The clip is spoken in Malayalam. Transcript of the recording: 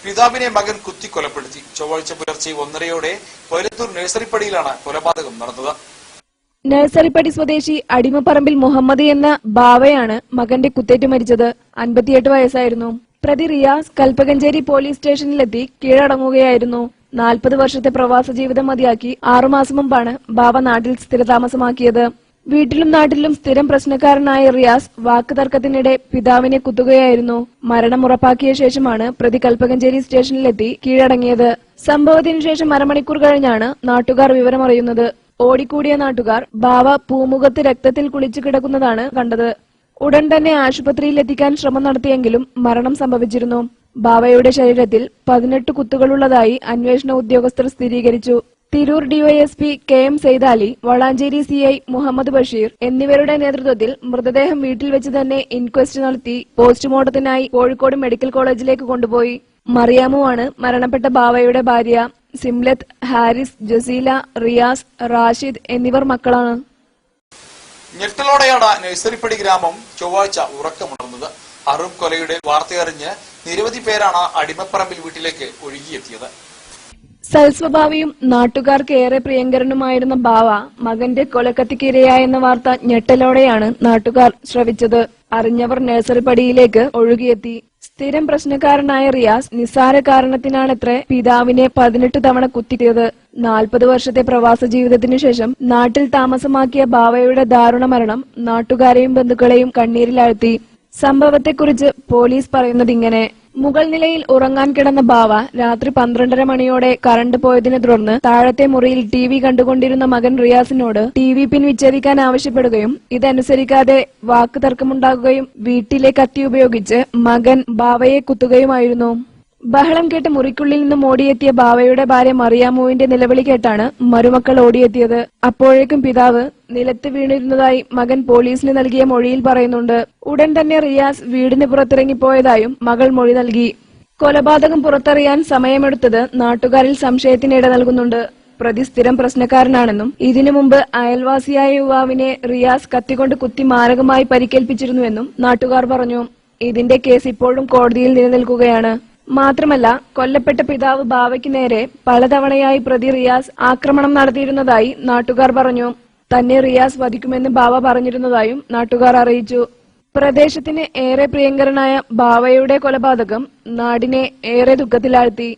പിതാവിനെ മകൻ കുത്തിക്കൊലപ്പെടുത്തി. ചൊവ്വാഴ്ച പുലർച്ചെ 1:30 കൊയിലത്തൂർ നഴ്സറിപ്പടിയിലാണ് കൊലപാതകം നടന്നത്. നഴ്സറിപ്പടി സ്വദേശി അടിമപ്പറമ്പിൽ മുഹമ്മദ് എന്ന ബാവയാണ് മകന്റെ കുത്തേറ്റ് മരിച്ചത്. 58 വയസ്സായിരുന്നു. പ്രതി റിയാസ് കൽപ്പകഞ്ചേരി പോലീസ് സ്റ്റേഷനിലെത്തി കീഴടങ്ങുകയായിരുന്നു. 40 വർഷത്തെ പ്രവാസ ജീവിതം മതിയാക്കി 6 മാസം മുമ്പാണ് ബാവ നാട്ടിൽ സ്ഥിരതാമസമാക്കിയത്. വീട്ടിലും നാട്ടിലും സ്ഥിരം പ്രശ്നക്കാരനായ റിയാസ് വാക്കുതർക്കത്തിനിടെ പിതാവിനെ കുത്തുകയായിരുന്നു. മരണം ഉറപ്പാക്കിയ ശേഷമാണ് പ്രതി കൽപ്പകഞ്ചേരി സ്റ്റേഷനിലെത്തി കീഴടങ്ങിയത്. സംഭവത്തിനു ശേഷം അരമണിക്കൂർ കഴിഞ്ഞാണ് നാട്ടുകാർ വിവരമറിയുന്നത്. ഓടിക്കൂടിയ നാട്ടുകാർ ബാവ പൂമുഖത്ത് രക്തത്തിൽ കുളിച്ചു കിടക്കുന്നതാണ് കണ്ടത്. ഉടൻ തന്നെ ആശുപത്രിയിൽ എത്തിക്കാൻ ശ്രമം നടത്തിയെങ്കിലും മരണം സംഭവിച്ചിരുന്നു. ബാവയുടെ ശരീരത്തിൽ 18 കുത്തുകളുള്ളതായി അന്വേഷണ ഉദ്യോഗസ്ഥർ സ്ഥിരീകരിച്ചു. Tirur DYSP KM Saidali, Valanchery CI Muhammad Basheer എന്നിവരുടെ നേതൃത്വത്തിൽ മൃതദേഹം വീട്ടിൽ വെച്ച് തന്നെ ഇൻക്വസ്റ്റ് നടത്തി പോസ്റ്റ്മോർട്ടത്തിനായി കോഴിക്കോട് മെഡിക്കൽ കോളേജിലേക്ക് കൊണ്ടുപോയി. മറിയാമുവാണ് മരണപ്പെട്ട ബാവയുടെ ഭാര്യ. സിംലത്ത്, ഹാരിസ്, ജസീല, റിയാസ്, റാഷിദ് എന്നിവർ മക്കളാണ്. ഞെട്ടലോടെയാണ് നഴ്സറിപ്പടി ഗ്രാമം ചൊവ്വാഴ്ച ഉറക്കമുണർന്നത്. അറും കൊലയുടെ വാർത്തയറിഞ്ഞ് നിരവധി പേരാണ് അടിമപ്പറമ്പിൽ വീട്ടിലേക്ക് ഒഴുകിയെത്തിയത്. സൽസ്വഭാവിയും നാട്ടുകാർക്ക് ഏറെ പ്രിയങ്കരനുമായിരുന്ന ബാവ മകന്റെ കൊലക്കത്തിക്കിരയായെന്ന വാർത്ത ഞെട്ടലോടെയാണ് നാട്ടുകാർ ശ്രവിച്ചത്. അറിഞ്ഞവർ നഴ്സറിപ്പടിയിലേക്ക് ഒഴുകിയെത്തി. സ്ഥിരം പ്രശ്നക്കാരനായ റിയാസ് നിസ്സാര കാരണത്തിനാണത്രേ പിതാവിനെ 18 തവണ കുത്തിയത്. 40 വർഷത്തെ പ്രവാസ ജീവിതത്തിനു ശേഷം നാട്ടിൽ താമസമാക്കിയ ബാവയുടെ ദാരുണ മരണം നാട്ടുകാരെയും ബന്ധുക്കളെയും കണ്ണീരിലാഴ്ത്തി. സംഭവത്തെക്കുറിച്ച് പോലീസ് പറയുന്നതിങ്ങനെ: മുകൾ നിലയിൽ ഉറങ്ങാൻ കിടന്ന ബാവ രാത്രി 12:30 മണിയോടെ കറണ്ട് പോയതിനെ തുടർന്ന് താഴത്തെ മുറിയിൽ TV കണ്ടുകൊണ്ടിരുന്ന മകൻ റിയാസിനോട് TV പിൻ വിച്ഛേദിക്കാൻ ആവശ്യപ്പെടുകയും ഇതനുസരിക്കാതെ വാക്ക് തർക്കമുണ്ടാകുകയും വീട്ടിലെ കത്തി ഉപയോഗിച്ച് മകൻ ബാവയെ കുത്തുകയുമായിരുന്നു. ബഹളം കേട്ട് മുറിക്കുള്ളിൽ നിന്നും ഓടിയെത്തിയ ബാവയുടെ ഭാര്യ മറിയാമുവിന്റെ നിലവിളി കേട്ടാണ് മരുമക്കൾ ഓടിയെത്തിയത്. അപ്പോഴേക്കും പിതാവ് നിലത്ത് വീണിരുന്നതായി മകൻ പോലീസിന് നൽകിയ മൊഴിയിൽ പറയുന്നുണ്ട്. ഉടൻ തന്നെ റിയാസ് വീടിന് പുറത്തിറങ്ങിപ്പോയതായും മകൾ മൊഴി നൽകി. കൊലപാതകം പുറത്തറിയാൻ സമയമെടുത്തത് നാട്ടുകാരിൽ സംശയത്തിനിട നൽകുന്നുണ്ട്. പ്രതി സ്ഥിരം പ്രശ്നക്കാരനാണെന്നും ഇതിനു മുമ്പ് അയൽവാസിയായ യുവാവിനെ റിയാസ് കത്തികൊണ്ട് കുത്തി മാരകമായി പരിക്കേൽപ്പിച്ചിരുന്നുവെന്നും നാട്ടുകാർ പറഞ്ഞു. ഇതിന്റെ കേസ് ഇപ്പോഴും കോടതിയിൽ നിലനിൽക്കുകയാണ്. മാത്രമല്ല, കൊല്ലപ്പെട്ട പിതാവ് ബാവയ്ക്ക് നേരെ പലതവണയായി പ്രതി റിയാസ് ആക്രമണം നടത്തിയിരുന്നതായി നാട്ടുകാർ പറഞ്ഞു. തന്നെ റിയാസ് വധിക്കുമെന്ന് ബാവ പറഞ്ഞിരുന്നതായും നാട്ടുകാർ അറിയിച്ചു. പ്രദേശത്തിന് ഏറെ പ്രിയങ്കരനായ ബാവയുടെ കൊലപാതകം നാടിനെ ഏറെ ദുഃഖത്തിലാഴ്ത്തി.